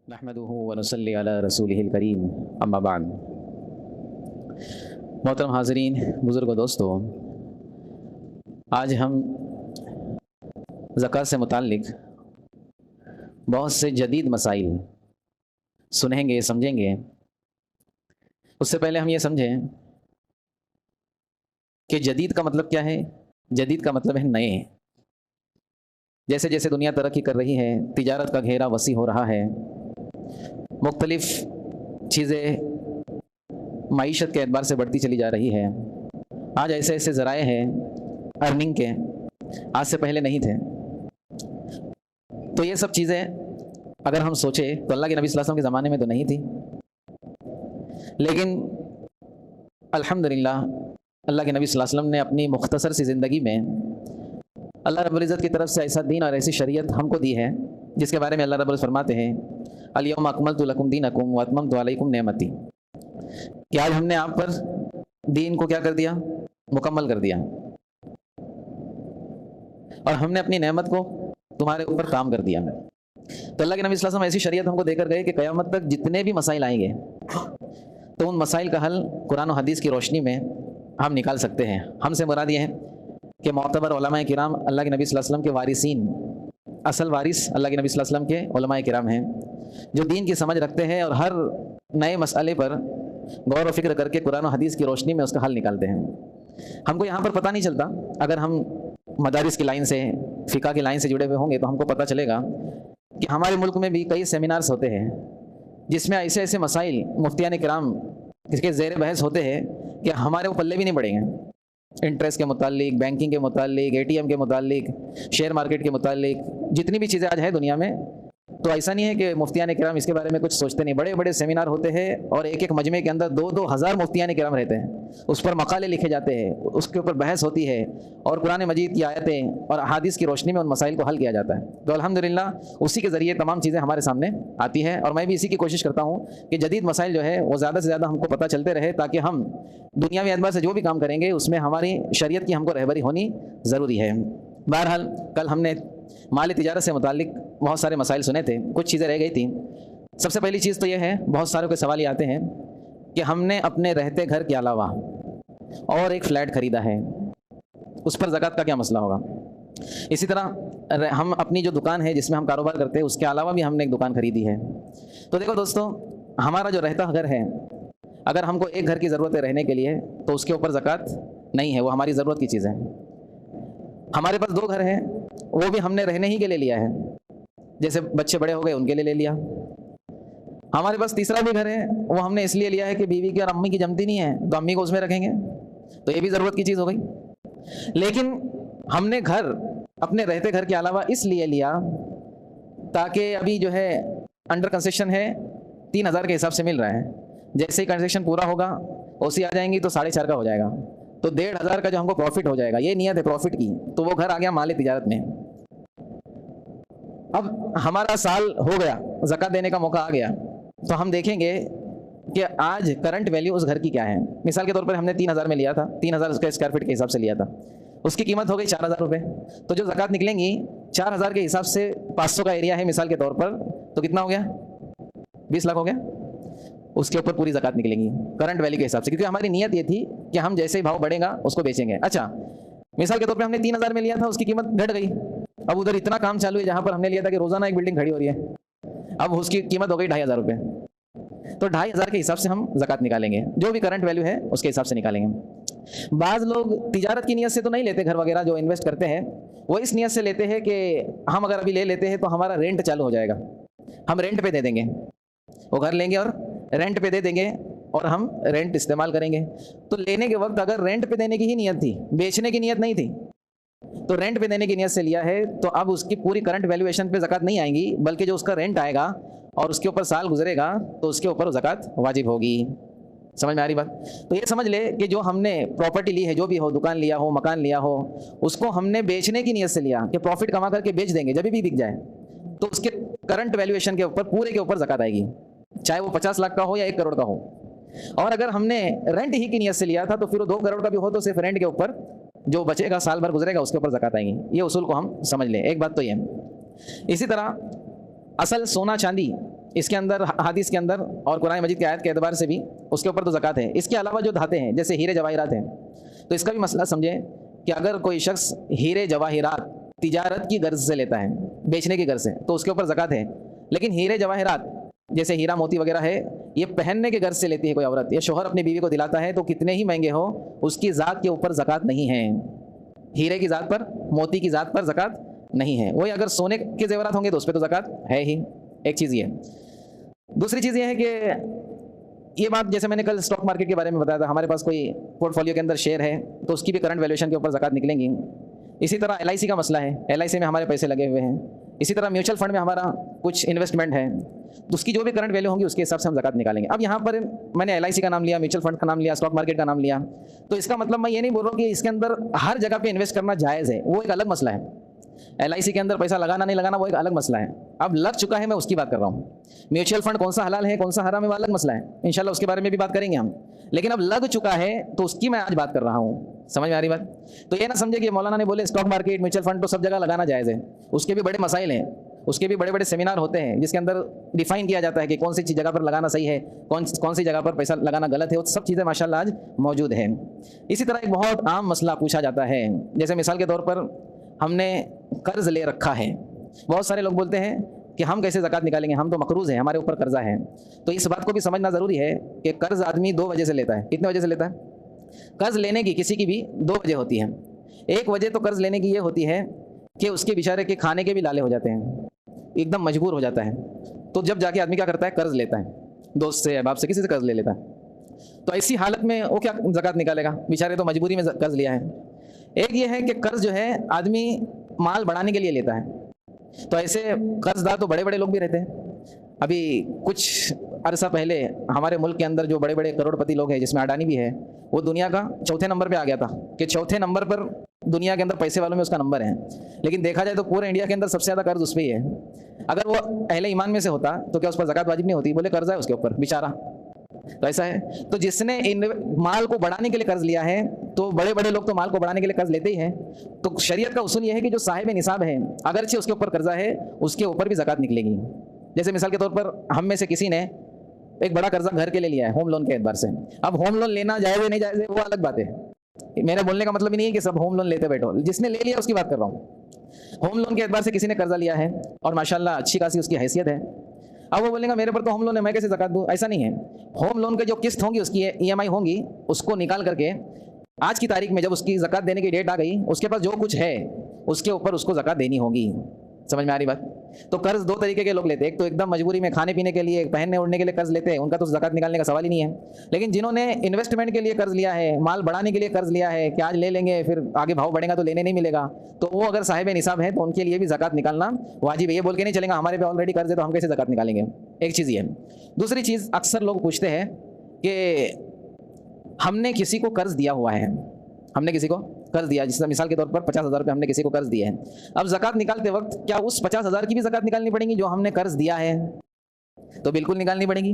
नहमदुहु व नुसल्ली अला रसूलिहिल करीम अम्मा बाद। मोहतरम हाज़रीन, बुज़ुर्ग दोस्तों, आज हम ज़कात से मुताल्लिक़ बहुत से जदीद मसाइल सुनेंगे, समझेंगे। उससे पहले हम ये समझें कि जदीद का मतलब क्या है। जदीद का मतलब है नए। जैसे जैसे दुनिया तरक्की कर रही है, तिजारत का घेरा वसी हो रहा है, मुख्तलिफ़ चीज़ें मईशत के एतबार से बढ़ती चली जा रही है। आज ऐसे ऐसे ज़राए हैं अर्निंग के, आज से पहले नहीं थे। तो ये सब चीज़ें अगर हम सोचें तो अल्लाह के नबी सल्लल्लाहु अलैहि वसल्लम के ज़माने में तो नहीं थी, लेकिन अल्हम्दुलिल्लाह अल्लाह के नबी सल्लल्लाहु अलैहि वसल्लम ने अपनी मुख्तसर सी ज़िंदगी में अल्लाह रब्बुल इज़्ज़त की तरफ से ऐसा दीन और ऐसी शरीयत हमको दी है जिसके बारे में अल्लाह रब्बुल इज़्ज़त फरमाते हैं, अल-यौम अकमलतु लकुम दीनकुम व अतममतु अलैकुम नेमती, कि आज हमने आप पर दीन को क्या कर दिया, मुकम्मल कर दिया, और हमने अपनी नेमत को तुम्हारे ऊपर काम कर दिया। तो अल्लाह के नबी सल्लल्लाहु अलैहि वसल्लम ऐसी शरीयत हमको देकर गए कि क़यामत तक जितने भी मसाइल आएंगे तो उन मसाइल का हल कुरान और हदीस की रोशनी में हम निकाल सकते हैं। हमसे मुराद ये है कि मोतबर उलमाए किराम अल्लाह के नबी सल्लल्लाहु अलैहि वसल्लम के वारिसीन, असल वारिस अल्लाह के नबी सल्लल्लाहु अलैहि वसल्लम के उलमाए किराम हैं, जो दीन की समझ रखते हैं और हर नए मसले पर गौर व फिक्र करके कुरान और हदीस की रोशनी में उसका हल निकालते हैं। हमको यहाँ पर पता नहीं चलता, अगर हम मदारिस की लाइन से, फ़िक़ा की लाइन से जुड़े हुए होंगे तो हमको पता चलेगा कि हमारे मुल्क में भी कई सेमिनार्स होते हैं जिसमें ऐसे ऐसे मसाइल मुफ्तियान किराम इसके ज़ेर बहस होते हैं कि हमारे वो पल्ले भी नहीं पड़ेंगे। इंटरेस्ट के मुतालिक, बैंकिंग के मुतालिक, ATM के मुतालिक, शेयर मार्केट के मुतालिक, जितनी भी चीज़ें आज है दुनिया में, तो ऐसा नहीं है कि मुफ्तियान किराम इसके बारे में कुछ सोचते नहीं। बड़े बड़े सेमिनार होते हैं और एक एक मजमे के अंदर 2-2 हज़ार मुफ्तियान किराम रहते हैं, उस पर मकाले लिखे जाते हैं, उसके ऊपर बहस होती है और कुरान मजीद की आयतें और अहादीस की रोशनी में उन मसाइल को हल किया जाता है। तो अल्हम्दुलिल्लाह उसी के ज़रिए तमाम चीज़ें हमारे सामने आती हैं, और मैं भी इसी की कोशिश करता हूँ कि जदीद मसाइल जो है वो ज़्यादा से ज़्यादा हमको पता चलते रहे, ताकि हम दुनियावी एतबार से जो भी काम करेंगे उसमें हमारी शरीयत की हमको रहबरी होनी ज़रूरी है। बहरहाल कल हमने माल तिजारत से मुतालिक बहुत सारे मसाइल सुने थे, कुछ चीज़ें रह गई थी। सबसे पहली चीज़ तो यह है, बहुत सारों के सवाल ये आते हैं कि हमने अपने रहते घर के अलावा और एक फ़्लैट ख़रीदा है, उस पर ज़कात का क्या मसला होगा। इसी तरह हम अपनी जो दुकान है जिसमें हम कारोबार करते हैं उसके अलावा भी हमने एक दुकान ख़रीदी है। तो देखो दोस्तों, हमारा जो रहता घर है, अगर हमको एक घर की ज़रूरत है रहने के लिए तो उसके ऊपर ज़कात नहीं है, वो हमारी ज़रूरत की चीज़ है। हमारे पास 2 घर हैं, वो भी हमने रहने ही के लिए लिया है, जैसे बच्चे बड़े हो गए उनके लिए ले लिया। हमारे पास तीसरा भी घर है, वो हमने इसलिए लिया है कि बीवी की और अम्मी की जमती नहीं है तो अम्मी को उसमें रखेंगे, तो ये भी ज़रूरत की चीज़ हो गई। लेकिन हमने घर अपने रहते घर के अलावा इसलिए लिया ताकि अभी जो है अंडर कंस्ट्रक्शन है, 3000 के हिसाब से मिल रहा है, जैसे ही कंस्ट्रक्शन पूरा होगा ओसी आ जाएंगी तो 4.5 का हो जाएगा, तो 1500 का जो हमको प्रॉफिट हो जाएगा, ये नियत है प्रॉफिट की, तो वो घर आ गया माल तिजारत में। अब हमारा साल हो गया, ज़कात देने का मौका आ गया, तो हम देखेंगे कि आज करंट वैल्यू उस घर की क्या है। मिसाल के तौर पर हमने 3000 में लिया था, 3000 उसके स्क्वायर फीट के हिसाब से लिया था, उसकी कीमत हो गई 4000 रुपये। तो जो ज़कात निकलेंगी 4000 के हिसाब से 500 का एरिया है मिसाल के तौर पर, तो कितना हो गया, 20 लाख हो गया। उसके ऊपर पूरी ज़कात निकलेंगी करंट वैल्यू के हिसाब से, क्योंकि हमारी नीयत ये थी कि हम जैसे ही भाव बढ़ेगा उसको बेचेंगे। अच्छा, मिसाल के तौर पे हमने 3000 में लिया था, उसकी कीमत घट गई, अब उधर इतना काम चालू है जहाँ पर हमने लिया था कि रोज़ाना एक बिल्डिंग खड़ी हो रही है, अब उसकी कीमत हो गई 2500 रुपये। तो 2500 के हिसाब से हम ज़कात निकालेंगे, जो भी करंट वैल्यू है उसके हिसाब से निकालेंगे। बाज़ लोग तिजारत की नीयत से तो नहीं लेते, घर वगैरह जो इन्वेस्ट करते हैं वो इस नीयत से लेते हैं कि हम अगर अभी ले लेते हैं तो हमारा रेंट चालू हो जाएगा, हम रेंट पे दे देंगे, वो घर लेंगे और रेंट पे दे देंगे और हम रेंट इस्तेमाल करेंगे। तो लेने के वक्त अगर रेंट पे देने की ही नीयत थी, बेचने की नीयत नहीं थी, तो रेंट पे देने की नीयत से लिया है, तो अब उसकी पूरी करंट वैल्यूएशन पे ज़कात नहीं आएगी, बल्कि जो उसका रेंट आएगा और उसके ऊपर साल गुजरेगा तो उसके ऊपर ज़कात वाजिब होगी। समझ में आ रही बात। तो ये समझ ले कि जो हमने प्रॉपर्टी ली है, जो भी हो, दुकान लिया हो, मकान लिया हो, उसको हमने बेचने की नीयत से लिया कि प्रॉफिट कमा करके बेच देंगे, जब भी बिक जाए तो उसके करंट वैल्यूएशन के ऊपर पूरे के ऊपर ज़कात आएगी, चाहे वो 50 लाख का हो या 1 करोड़ का हो। और अगर हमने रेंट ही की नीयत से लिया था तो फिर वो 2 करोड़ का भी हो तो सिर्फ रेंट के ऊपर जो बचेगा, साल भर गुजरेगा, उसके ऊपर ज़कात आएगी। ये उसूल को हम समझ लें, एक बात तो ये। इसी तरह असल सोना चांदी इसके अंदर हदीस के अंदर और कुरान मजीद की आयत के एतबार से भी उसके ऊपर तो ज़कात है। इसके अलावा जो धाते हैं जैसे हीरे जवाहिरात हैं, तो इसका भी मसला समझें कि अगर कोई शख्स हीरे जवाहिरात तिजारत की गर्ज से लेता है, बेचने की गर्ज से, तो उसके ऊपर ज़कात है। लेकिन हीरे जवाहिरात जैसे हीरा मोती वगैरह है, ये पहनने के गर्ज से लेती है कोई औरत, ये शोहर अपनी बीवी को दिलाता है, तो कितने ही महंगे हो उसकी ज़ात के ऊपर ज़कात नहीं है। हीरे की ज़ात पर, मोती की ज़ात पर ज़कात नहीं है। वही अगर सोने के जेवरात होंगे तो उस पर तो ज़कात है ही। एक चीज़ ये। दूसरी चीज़ ये है कि ये बात जैसे मैंने कल स्टॉक मार्केट के बारे में बताया था, हमारे पास कोई पोर्टफोलियो के अंदर शेयर है तो उसकी भी करंट वैल्यूएशन के ऊपर ज़कात निकलेंगी। इसी तरह LIC का मसला है, LIC में हमारे पैसे लगे हुए हैं। इसी तरह म्यूचुअल फंड में हमारा कुछ इन्वेस्टमेंट है, तो उसकी जो भी करंट वैल्यू होगी उसके हिसाब से हम ज़कात निकालेंगे। अब यहाँ पर मैंने LIC का नाम लिया, म्यूचुअल फंड का नाम लिया, स्टॉक मार्केट का नाम लिया, तो इसका मतलब मैं ये नहीं बोल रहा हूँ कि इसके अंदर हर जगह पे इन्वेस्ट करना जायज़ है, वो एक अलग मसला है। LIC के अंदर पैसा लगाना नहीं लगाना वो एक अलग मसला है। अब लग चुका है मैं उसकी बात कर रहा हूँ। म्यूचुअल फंड कौन सा हलाल है कौन सा हराम है वो अलग मसला है, इंशाल्लाह उसके बारे में भी बात करेंगे हम। लेकिन अब लग चुका है तो उसकी मैं आज बात कर रहा हूँ। समझ में आ रही बात? तो ये ना समझे कि मौलाना ने बोले स्टॉक मार्केट म्यूचुअल फंड तो सब जगह लगाना जायज़ है, उसके भी बड़े मसाइल हैं, उसके भी बड़े बड़े सेमिनार होते हैं जिसके अंदर डिफाइन किया जाता है कि कौन सी जगह पर लगाना सही है, कौन सी जगह पर पैसा लगाना गलत है, वो सब चीज़ें माशाल्लाह आज मौजूद हैं। इसी तरह एक बहुत आम मसला पूछा जाता है, जैसे मिसाल के तौर पर हमने कर्ज ले रखा है। बहुत सारे लोग बोलते हैं कि हम कैसे ज़कात निकालेंगे, हम तो मकरूज़ हैं, हमारे ऊपर कर्जा है। तो इस बात को भी समझना ज़रूरी है कि कर्ज आदमी दो वजह से लेता है। कितने वजह से लेता है? कर्ज लेने की किसी की भी दो वजह होती है। एक वजह तो कर्ज लेने की ये होती है कि उसके बेचारे के खाने के भी लाले हो जाते हैं, एकदम मजबूर हो जाता है, तो जब जाके आदमी क्या करता है, कर्ज लेता है, दोस्त से, बाप से, किसी से कर्ज ले लेता है। तो ऐसी हालत में वो क्या ज़कात निकालेगा, बेचारे तो मजबूरी में कर्ज लिया है। एक ये है कि कर्ज जो है आदमी माल बढ़ाने के लिए लेता है, तो ऐसे कर्जदार तो बड़े बड़े लोग भी रहते हैं। अभी कुछ अरसा पहले हमारे मुल्क के अंदर जो बड़े बड़े करोड़पति लोग हैं जिसमें अडानी भी है, वो दुनिया का चौथे नंबर पे आ गया था कि चौथे नंबर पर दुनिया के अंदर पैसे वालों में उसका नंबर है। लेकिन देखा जाए तो पूरे इंडिया के अंदर सबसे ज़्यादा कर्ज उस पर ही है। अगर वो अहले ईमान में से होता तो क्या उस पर ज़कात वाजिब नहीं होती? बोले कर्जा है उसके ऊपर बेचारा। तो ऐसा है, तो जिसने इन माल को बढ़ाने के लिए कर्ज लिया है, तो बड़े बड़े लोग तो माल को बढ़ाने के लिए कर्ज लेते ही हैं। तो शरीयत का उसूल यह है कि जो साहिब निसाब है, अगरचे उसके ऊपर कर्जा है, उसके ऊपर भी ज़कात निकलेगी। जैसे मिसाल के तौर पर हम में से किसी ने एक बड़ा कर्जा घर के लिए लिया है होम लोन के एतबार से। अब होम लोन लेना जायज़ है नहीं जायज़ है वो अलग बात है। मेरे बोलने का मतलब ही नहीं है कि सब होम लोन लेते बैठो, जिसने ले लिया उसकी बात कर रहा हूँ। होम लोन के एतबार से किसी ने कर्जा लिया है और माशाल्लाह अच्छी खासी उसकी हैसियत है। अब वो बोलेगा मेरे पर तो होम लोन है, मैं कैसे ज़कात दूँ? ऐसा नहीं है। होम लोन के जो किस्त होंगी, उसकी EMI होंगी, उसको निकाल करके आज की तारीख में जब उसकी ज़कात देने की डेट आ गई, उसके पास जो कुछ है उसके ऊपर उसको ज़कात देनी होगी। समझ में आ रही बात? तो कर्ज दो तरीके के लोग लेते हैं, एक तो एकदम मजबूरी में खाने पीने के लिए, पहनने ओढ़ने के लिए कर्ज लेते हैं, उनका तो ज़कात निकालने का सवाल ही नहीं है। लेकिन जिन्होंने इन्वेस्टमेंट के लिए कर्ज लिया है, माल बढ़ाने के लिए कर्ज लिया है कि आज ले लेंगे फिर आगे भाव बढ़ेगा तो लेने नहीं मिलेगा, तो वो अगर साहिब निसाब है तो उनके लिए भी ज़कात निकालना वाजिब है। ये बोल के नहीं चलेगा हमारे पे ऑलरेडी कर्ज है तो हम कैसे ज़कात निकालेंगे। एक चीज़ ये है। दूसरी चीज़, अक्सर लोग पूछते हैं कि हमने किसी को कर्ज दिया हुआ है, हमने किसी को कर्ज दिया, जिससे मिसाल के तौर पर 50,000 रुपये हमने किसी को कर्ज दिए हैं। अब ज़कात निकालते वक्त क्या उस 50,000 की भी ज़कात निकालनी पड़ेगी जो हमने कर्ज दिया है? तो बिल्कुल निकालनी पड़ेगी,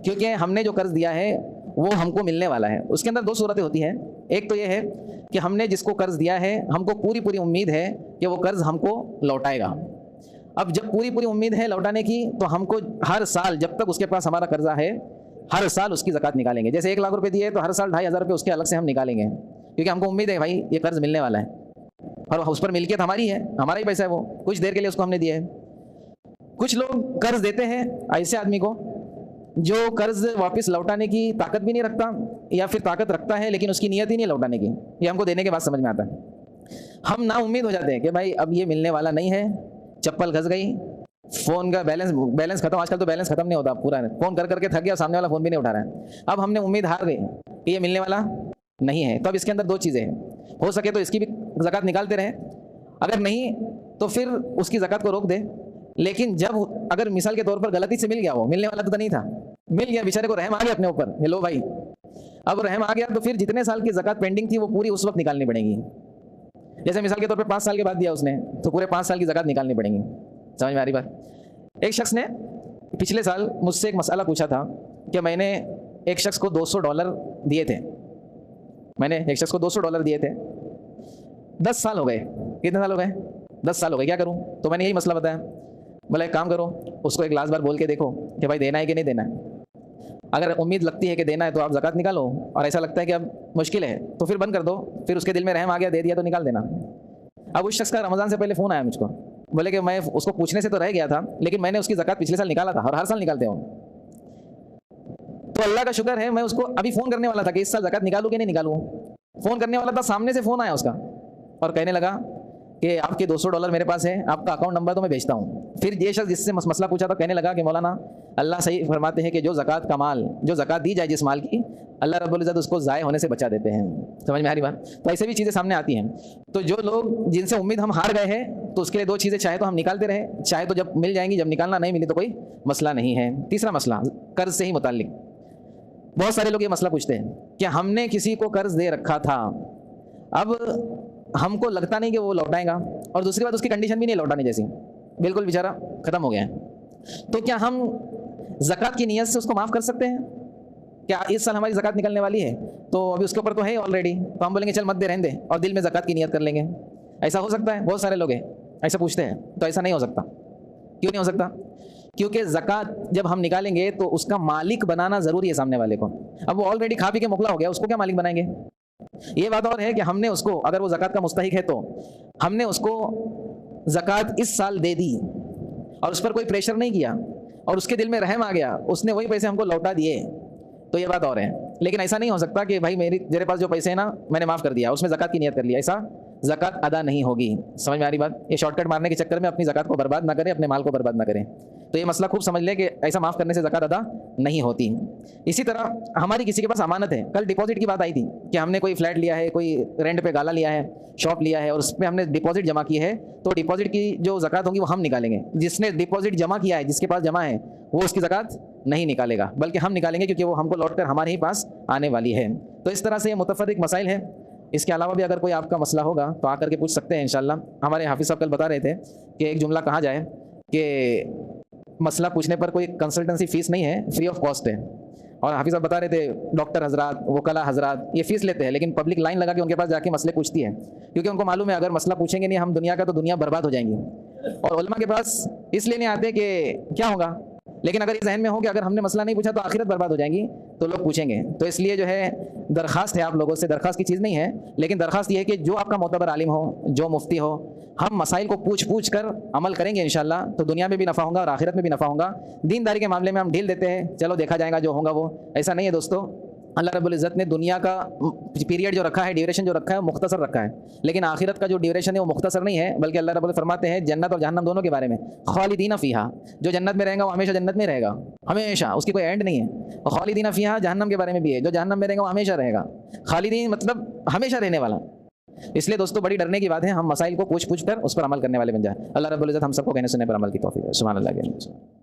क्योंकि हमने जो कर्ज दिया है वो हमको मिलने वाला है। उसके अंदर दो सूरतें होती हैं। एक तो ये है कि हमने जिसको कर्ज दिया है हमको पूरी पूरी उम्मीद है कि वो कर्ज हमको लौटाएगा। अब जब पूरी पूरी उम्मीद है लौटाने की, तो हमको हर साल जब तक उसके पास हमारा कर्जा है, हर साल उसकी ज़कात निकालेंगे। जैसे 1 लाख रुपए दिए तो हर साल 2,500 रुपये उसके अलग से हम निकालेंगे, क्योंकि हमको उम्मीद है भाई ये कर्ज मिलने वाला है और उस पर मिल्कियत हमारी है, हमारा ही पैसा है, वो कुछ देर के लिए उसको हमने दिया है। कुछ लोग कर्ज देते हैं ऐसे आदमी को जो कर्ज वापस लौटाने की ताकत भी नहीं रखता, या फिर ताकत रखता है लेकिन उसकी नीयत ही नहीं लौटाने की। ये हमको देने के बाद समझ में आता है। हम ना उम्मीद हो जाते हैं कि भाई अब ये मिलने वाला नहीं है, चप्पल घस गई, फ़ोन का बैलेंस खत्म। आजकल तो बैलेंस खत्म नहीं होता, पूरा फ़ोन कर करके थक गया, सामने वाला फ़ोन भी नहीं उठा रहा है। अब हमने उम्मीद हार गई कि ये मिलने वाला नहीं है। तो अब इसके अंदर दो चीज़ें हैं, हो सके तो इसकी भी ज़कात निकालते रहें, अगर नहीं तो फिर उसकी ज़कात को रोक दे। लेकिन जब अगर मिसाल के तौर पर गलती से मिल गया, वो मिलने वाला तो नहीं था, मिल गया, बेचारे को रहम आ गया अपने ऊपर, हेलो भाई, अब रहम आ गया, तो फिर जितने साल की ज़कात पेंडिंग थी वो पूरी उस वक्त निकालनी पड़ेगी। जैसे मिसाल के तौर पर 5 साल के बाद दिया उसने, तो पूरे 5 साल की ज़कात निकालनी पड़ेगी। समझ में आ रही बात? एक शख्स ने पिछले साल मुझसे एक मसला पूछा था कि मैंने एक शख्स को $200 दिए थे, मैंने एक शख्स को $200 दिए थे, 10 साल हो गए। कितने साल हो गए? 10 साल हो गए, क्या करूं? तो मैंने यही मसला बताया। बोला एक काम करो, उसको एक लास्ट बार बोल के देखो कि भाई देना है कि नहीं देना है। अगर उम्मीद लगती है कि देना है तो आप ज़कात निकालो, और ऐसा लगता है कि अब मुश्किल है तो फिर बंद कर दो। फिर उसके दिल में रहम आ गया, दे दिया तो निकाल देना। अब उस शख्स का रमज़ान से पहले फ़ोन आया मुझको, बोले कि मैं उसको पूछने से तो रह गया था, लेकिन मैंने उसकी ज़कात पिछले साल निकाला था और हर साल निकालते हूँ। तो अल्लाह का शुक्र है, मैं उसको अभी फ़ोन करने वाला था कि इस साल ज़कात निकालूँ कि नहीं निकालूँ। फ़ोन करने वाला था, सामने से फ़ोन आया उसका और कहने लगा कि आपके $200 मेरे पास है, आपका अकाउंट नंबर तो मैं भेजता हूँ। फिर ये शख्स जिससे मसला पूछा तो कहने लगा कि मौलाना अल्लाह सही फरमाते हैं कि जो ज़कात का माल, जो ज़कात दी जाए जिस माल की, अल्लाह रब्बुल इज़्ज़त उसको ज़ाय होने से बचा देते हैं। समझ में आ रही बात? तो ऐसे भी चीज़ें सामने आती हैं। तो जो लोग जिनसे उम्मीद हम हार गए हैं, तो उसके लिए दो चीज़ें, चाहे तो हम निकालते रहे, चाहे तो जब मिल जाएंगी, जब निकालना नहीं मिली तो कोई मसला नहीं है। तीसरा मसला कर्ज से ही मुताल्लिक, बहुत सारे लोग ये मसला पूछते हैं कि हमने किसी को कर्ज दे रखा था, अब हमको लगता नहीं कि वो लौटाएगा, और दूसरी बात उसकी कंडीशन भी नहीं लौटाने जैसी, बिल्कुल बेचारा ख़त्म हो गया है। तो क्या हम ज़कात की नीयत से उसको माफ़ कर सकते हैं? क्या इस साल हमारी ज़कात निकलने वाली है तो अभी उसके ऊपर तो है ऑलरेडी, तो हम बोलेंगे चल मत दे, रहने दे, और दिल में ज़कात की नीयत कर लेंगे? ऐसा हो सकता है? बहुत सारे लोग हैं ऐसा पूछते हैं। तो ऐसा नहीं हो सकता। क्यों नहीं हो सकता? क्योंकि ज़कात जब हम निकालेंगे तो उसका मालिक बनाना ज़रूरी है सामने वाले को। अब वो ऑलरेडी खा पी के मुखला हो गया, उसको क्या मालिक बनाएंगे? ये बात और है कि हमने उसको, अगर वो ज़कात का मुस्तहिक है तो हमने उसको ज़कात इस साल दे दी और उस पर कोई प्रेशर नहीं किया और उसके दिल में रहम आ गया, उसने वही पैसे हमको लौटा दिए, तो ये बात और है। लेकिन ऐसा नहीं हो सकता कि भाई मेरे पास जो पैसे हैं ना, मैंने माफ़ कर दिया, उसमें ज़कात की नियत कर लिया, ऐसा ज़कात अदा नहीं होगी। समझ में आ रही बात? ये शॉर्टकट मारने के चक्कर में अपनी ज़कात को बर्बाद ना करें, अपने माल को बर्बाद ना करें। तो ये मसला खूब समझ लें कि ऐसा माफ़ करने से ज़कात अदा नहीं होती। इसी तरह हमारी किसी के पास अमानत है, कल डिपॉजिट की बात आई थी कि हमने कोई फ्लैट लिया है, कोई रेंट पे गाला लिया है, शॉप लिया है, और उसमें हमने डिपॉजिट जमा की है, तो डिपॉजिट की जो ज़कात होगी वो हम निकालेंगे। जिसने डिपॉजिट जमा किया है, जिसके पास जमा है, वो उसकी ज़कात नहीं निकालेगा, बल्कि हम निकालेंगे, क्योंकि वो हमको लौट कर हमारे ही पास आने वाली है। तो इस तरह से ये मुतफ़र्रिक़ मसाइल है। इसके अलावा भी अगर कोई आपका मसला होगा तो आकर के पूछ सकते हैं इंशाअल्लाह। हमारे हाफिज़ साहब कल बता रहे थे कि एक जुमला कहा जाए कि मसला पूछने पर कोई कंसल्टेंसी फ़ीस नहीं है, फ्री ऑफ कॉस्ट है। और हाफिज़ साहब बता रहे थे डॉक्टर हजरात, वकला हजरात ये फ़ीस लेते हैं, लेकिन पब्लिक लाइन लगा के उनके पास जाके मसले पूछती है, क्योंकि उनको मालूम है अगर मसला पूछेंगे नहीं हम दुनिया का, तो दुनिया बर्बाद हो जाएंगी। और उलमा के पास इसलिए नहीं आते कि क्या होगा, लेकिन अगर इस जहन में हो कि अगर हमने मसला नहीं पूछा तो आखिरत बर्बाद हो जाएंगी, तो लोग पूछेंगे। तो इसलिए जो है दरख्वास्त है आप लोगों से, दरख्वास्त की चीज़ नहीं है, लेकिन दरख्वास्त ये है कि जो आपका मोतबर आलिम हो, जो मुफ्ती हो, हम मसाइल को पूछ कर अमल करेंगे इंशाअल्लाह, तो दुनिया में भी नफ़ा होगा और आखिरत में भी नफ़ा होगा। दीनदारी के मामले में हम ढील देते हैं, चलो देखा जाएगा जो होगा वो, ऐसा नहीं है दोस्तों। अल्लाह रब्बुल इज़्ज़त ने दुनिया का पीरियड जो रखा है, ड्यूरेशन जो रखा है, वो मुख्तसर रखा है, लेकिन आखिरत का जो ड्यूरेशन है वो मुख्तसर नहीं है, बल्कि अल्लाह रब्बुल फरमाते हैं जन्नत और जहन्नम दोनों के बारे में, खालिदीना फ़ीहा, जो जन्नत में रहेगा वो हमेशा जन्नत में रहेगा, हमेशा, उसकी कोई एंड नहीं है। और खालिदीना फ़ीहा जहन्नम के बारे में भी है, जो जहन्नम में रहेगा वो हमेशा रहेगा। खालिदीन मतलब हमेशा रहने वाला। इसलिए दोस्तों बड़ी डरने की बात है, हम मसाइल को पूछ कर उस पर अमल करने वाले बन जाए। अल्लाह रब्बुल इज़्ज़त हम सबको कहने सुनने पर अमल की तौफीक दे। सुभान अल्लाह।